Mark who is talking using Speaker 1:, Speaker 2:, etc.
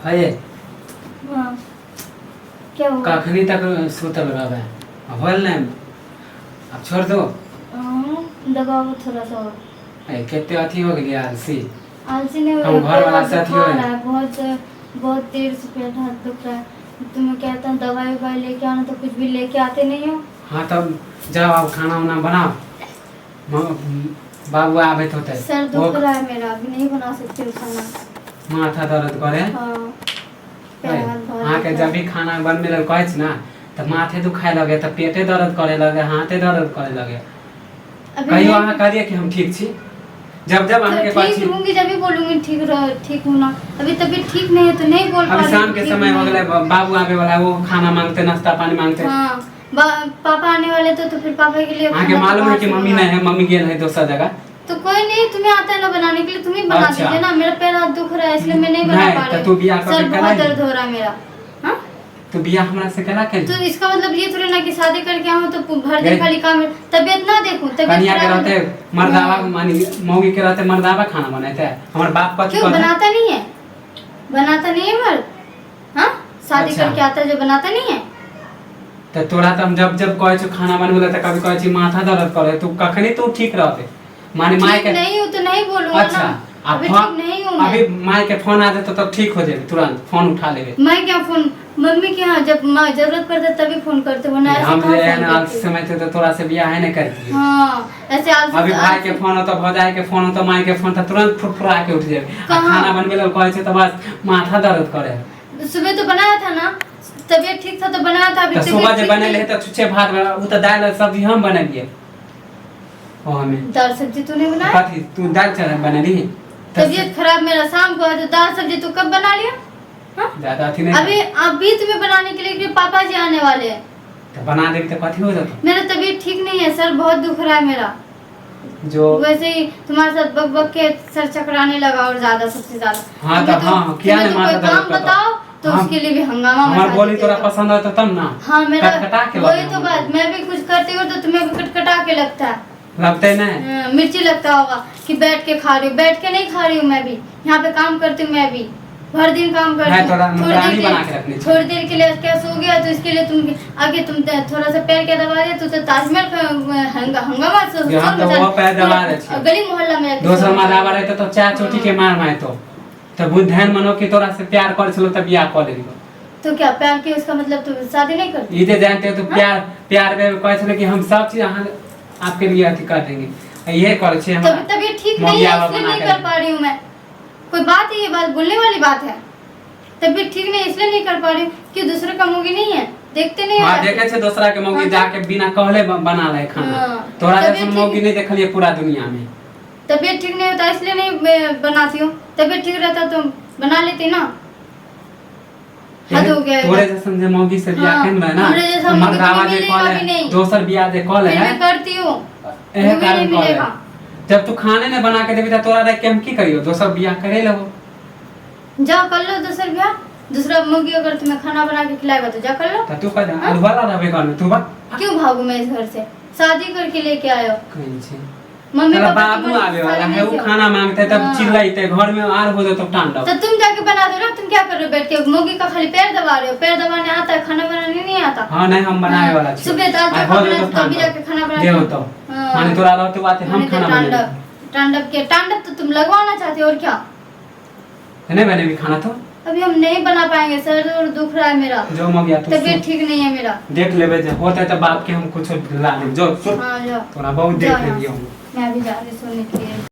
Speaker 1: है
Speaker 2: हाँ, क्या हुआ?
Speaker 1: कखनी तक सुतल रहबे होल नहीं अब छोड़ दो।
Speaker 2: दबाओ थोड़ा सा और।
Speaker 1: केते अथी हो गई आलसी।
Speaker 2: आलसी नहीं हो
Speaker 1: हम घर वाला से अथी हो
Speaker 2: रहा है, बहुत बहुत देर से पेट हाथ दुख रहा है। तुम्हें कहता हूँ दवाई ववाई लेके आना तो कुछ भी लेके आते नहीं हो।
Speaker 1: हाँ तब जाओ आप खाना वाना बनाओ, बाबू आवे तो होते
Speaker 2: सर दुख रहा है मेरा, अभी नहीं बना सकती हूँ खाना।
Speaker 1: माथा दर्द करे।
Speaker 2: हाँ, पैर हाथ बहुत
Speaker 1: हाँ के
Speaker 2: दुख
Speaker 1: जब
Speaker 2: रहा
Speaker 1: भी खाना बनने लगे कहै छी ना तो माथे दुखाए लगे तो पेटे दर्द करे लगे हाथे दर्द करे लगे।
Speaker 2: है।
Speaker 1: कहियो अहाँ कहिए कि हम ठीक छी, जब जब अहाँ के
Speaker 2: तो
Speaker 1: कहै छी
Speaker 2: ठीक रहूंगी जब भी बोलूंगी ठीक हूँ ना। अभी तबीयत ठीक नहीं है तो नहीं बोल पा
Speaker 1: अभी
Speaker 2: रही
Speaker 1: शाम
Speaker 2: हूँ,
Speaker 1: के
Speaker 2: ठीक
Speaker 1: समय हो
Speaker 2: नहीं।
Speaker 1: गए, बाबू आवे वाला वो खाना मांगते नाश्ता पानी मांगते।
Speaker 2: हाँ, पापा आने वाले तो फिर पापा के लिए
Speaker 1: आगे
Speaker 2: खाना
Speaker 1: मालूम है
Speaker 2: बाहर
Speaker 1: कि
Speaker 2: से
Speaker 1: मम्मी नहीं है, मम्मी गेल है दूसरा जगह।
Speaker 2: तो कोई नहीं, तुम्हें आता है ना बनाने के लिए, तुम ही बना
Speaker 1: अच्छा।
Speaker 2: दीजिए ना। मेरा पैर हाथ दुख रहा है इसलिए मैं नहीं बना
Speaker 1: नहीं,
Speaker 2: पा
Speaker 1: तो
Speaker 2: रही
Speaker 1: तू बियाह
Speaker 2: हूँ।
Speaker 1: करके
Speaker 2: सर
Speaker 1: करा
Speaker 2: बहुत
Speaker 1: ली।
Speaker 2: दर्द हो रहा है मेरा। हाँ,
Speaker 1: तो बियाह हमरा से करा के
Speaker 2: तो इसका मतलब ये थोड़ी ना कि शादी करके आऊँ तो भर दिन
Speaker 1: गई।
Speaker 2: खाली काम है। तबीयत ना देखूं, तबीयत
Speaker 1: कन्या के
Speaker 2: खराब है।
Speaker 1: रहते मर्दावा
Speaker 2: हाँ।
Speaker 1: मानी मौगी के रहते मर्दावा खाना बनाते हैं। हमारे बाप का
Speaker 2: क्यों बनाता नहीं है? बनाता नहीं है मर्द? हाँ, शादी
Speaker 1: अच्छा।
Speaker 2: करके आता है जो बनाता नहीं है।
Speaker 1: तो तोरा तो हम जब जब कहै छी खाना बनबे त कभी कहै छी माथा दर्द करे, तू कखनी तू ठीक रहते माने माय
Speaker 2: ठीक
Speaker 1: के।
Speaker 2: नहीं हूँ तो नहीं बोलूंगा
Speaker 1: अच्छा,
Speaker 2: ना। अभी
Speaker 1: अब
Speaker 2: ठीक नहीं हूँ मैं।
Speaker 1: अभी माय के फोन आ जाता तब ठीक हो जाए, तुरंत फोन उठा लेबे।
Speaker 2: मैं क्या फोन, मम्मी के यहाँ जब जरूरत पड़ता है तभी फोन करते हो ना। ऐसे
Speaker 1: हम
Speaker 2: कहाँ
Speaker 1: जे
Speaker 2: फोन
Speaker 1: है
Speaker 2: करते हो?
Speaker 1: समय थे तो तोरा से बियाह है नहीं करती।
Speaker 2: हाँ, ऐसे आलसी
Speaker 1: अभी भाई के फोन हो तो भौजाई के फोन हो तो माई के फोन तो तुरंत फुरफुरा के उठ जाए। खाना बनबे लगे कहै छै तो बस माथा दर्द करे।
Speaker 2: सुबह तो बनाया था ना, तबीयत ठीक था तो बनाया था। अभी
Speaker 1: तो
Speaker 2: तबीयत
Speaker 1: सुबह जे
Speaker 2: ठीक
Speaker 1: बने
Speaker 2: नहीं।
Speaker 1: ले तो छुच्छे भात उ तो दाल और सब्जी हम बनलिए। ओ हमें
Speaker 2: दाल सब्जी तूने बनाया?
Speaker 1: कथी तू दाल चावल बनली?
Speaker 2: तबीयत खराब मेरा, शाम को है तो दाल सब्जी तू कब बना लिया? हाँ?
Speaker 1: ज्यादा अथी नहीं
Speaker 2: अभी अभी तुम्हें बनाने के लिए पापा जी आने वाले हैं।
Speaker 1: तो बना देबी तो कथी हो जाता।
Speaker 2: मेरा तबीयत ठीक नहीं है सर, बहुत दुख रहा है मेरा।
Speaker 1: जो
Speaker 2: वैसे ही तुम्हारे साथ बक बक के सर चकराने लगा और ज्यादा सबसे ज्यादा।
Speaker 1: हाँ
Speaker 2: तुम्हें
Speaker 1: तो हाँ क्या
Speaker 2: तुम्हें
Speaker 1: नहीं
Speaker 2: तो
Speaker 1: माथा
Speaker 2: कोई
Speaker 1: दर्द
Speaker 2: काम
Speaker 1: करता।
Speaker 2: बताओ तो
Speaker 1: हम-
Speaker 2: उसके लिए भी हंगामा
Speaker 1: हमार
Speaker 2: मचा
Speaker 1: बोली
Speaker 2: देते
Speaker 1: तोरा
Speaker 2: हो।
Speaker 1: पसंद है तो तब ना।
Speaker 2: हाँ, मेरा
Speaker 1: कटकटा के
Speaker 2: वही
Speaker 1: लगता
Speaker 2: तो
Speaker 1: है
Speaker 2: बात, मैं भी कुछ करती हूँ तो तुम्हें भी कटकटा के लगता है।
Speaker 1: लगते नहीं।
Speaker 2: मिर्ची लगता होगा कि बैठ के खा रही हूँ। बैठ के नहीं खा रही हूँ मैं भी, यहाँ पे काम करती हूँ मैं भी, भर दिन काम करती
Speaker 1: है थोड़ा
Speaker 2: हूँ।
Speaker 1: नौकरानी बना के रखनी चाहिए।
Speaker 2: थोड़ी देर के लिए क्या सो गया तो इसके लिए तुम आगे तुम थोड़ा सा पैर के दबा दिया तो ताजमहल का हंगामा
Speaker 1: हम तो वो पैर दबा रहे थे।
Speaker 2: गली मोहल्ला में जाके
Speaker 1: दोसर
Speaker 2: शोर
Speaker 1: मारावा
Speaker 2: मचा।
Speaker 1: रहते तो चार चोटी के मार माए तो बुद्धैन मनो कि तोरा से प्यार कर छलो तब बियाह कर लेबो।
Speaker 2: तो क्या प्यार के उसका मतलब तुम शादी नहीं करती?
Speaker 1: ई जे जानते हो तो प्यार में कहै छलो कि हम सब चीज अहाँ आपके लिए अथी कर देंगे। ये कर छे हमरा
Speaker 2: तबीयत ठीक नहीं है इसलिए नहीं कर पा रही हूँ मैं। कोई बात है, ये बात बोलने वाली बात है? तबीयत ठीक नहीं इसलिए नहीं कर पा रही हूँ कि दूसरे का मुगी नहीं है, देखते नहीं
Speaker 1: हां
Speaker 2: है।
Speaker 1: देखे छे दूसरा के मौगी
Speaker 2: हाँ,
Speaker 1: जाके बिना कहले बना ले खाना।
Speaker 2: हाँ,
Speaker 1: तोरा
Speaker 2: तबीयत
Speaker 1: जैसन
Speaker 2: ठीक-
Speaker 1: मौगी नहीं देखलिए पूरा दुनिया में।
Speaker 2: तबीयत ठीक नहीं होता इसलिए नहीं बनाती हूँ। तबीयत ठीक रहता तो बना लेती ना। हद हो गया है।
Speaker 1: तोरे जैसन जे मौगी से बियाह
Speaker 2: हाँ,
Speaker 1: केन रहे ना,
Speaker 2: हमरे जैसा मौगी
Speaker 1: मर्दावा
Speaker 2: तो
Speaker 1: जे
Speaker 2: मिलेगा
Speaker 1: कहले
Speaker 2: भी नहीं।
Speaker 1: दोसर बियाह जे कहले
Speaker 2: फिर
Speaker 1: है
Speaker 2: भी करती हूँ,
Speaker 1: एहे
Speaker 2: वो भी
Speaker 1: कारण
Speaker 2: नहीं
Speaker 1: कहले।
Speaker 2: मिलेगा।
Speaker 1: जब तू खाने ने बना के देबी त तोरा रह के हम की करियो, दोसर बियाह करे लगो।
Speaker 2: जाओ कर लो दूसरा ब्याह। दूसरा मुर्गी अगर तुम्हें खाना बना के खिलाएगा तो जा कर लो।
Speaker 1: त तू कह दे अलवाला रहबे घर में तू बा
Speaker 2: क्यों भागू मैं इस घर से? शादी करके लेके आयो।
Speaker 1: कहीं छे
Speaker 2: मम्मी
Speaker 1: तेरा
Speaker 2: पापा
Speaker 1: बाबू
Speaker 2: तुम्हारी
Speaker 1: आवे वाला
Speaker 2: शादी
Speaker 1: है,
Speaker 2: नहीं
Speaker 1: वो
Speaker 2: किया।
Speaker 1: खाना मांगते तब
Speaker 2: हाँ।
Speaker 1: चिल्लाते घर में आर हो जातो तांडव।
Speaker 2: तो तुम जाके बना दो ना। तुम क्या कर रहे हो बैठ के? मुर्गी का खाली पैर दबा रहे हो। पैर दबाने आता है, खाना बनाने नहीं आता।
Speaker 1: हां नहीं हम बनाए वाला छी।
Speaker 2: सुबह दाल
Speaker 1: आ
Speaker 2: चोखा
Speaker 1: हो
Speaker 2: बनाए
Speaker 1: जातो
Speaker 2: तो तभी जाके खाना
Speaker 1: तांडव
Speaker 2: बनाते
Speaker 1: दे
Speaker 2: हो।
Speaker 1: हो तो
Speaker 2: हाँ।
Speaker 1: माने तोरा रहते बात हम खाना बनाए
Speaker 2: तांडव तो तुम लगवाना चाहते हो और क्या?
Speaker 1: नहीं बने भी खाना तो
Speaker 2: अभी हम नहीं बना पाएंगे, सर और दुख रहा है मेरा।
Speaker 1: जो मग गया तो
Speaker 2: तबीयत ठीक नहीं है मेरा।
Speaker 1: देख लेबे जे होता तो बाप के हम कुछ ला ले जो सुन
Speaker 2: हाँ जाओ,
Speaker 1: तोरा बहुत देख
Speaker 2: जाओ यहाँ
Speaker 1: लेलियो।
Speaker 2: से। मैं अभी जा रही सोने के लिए।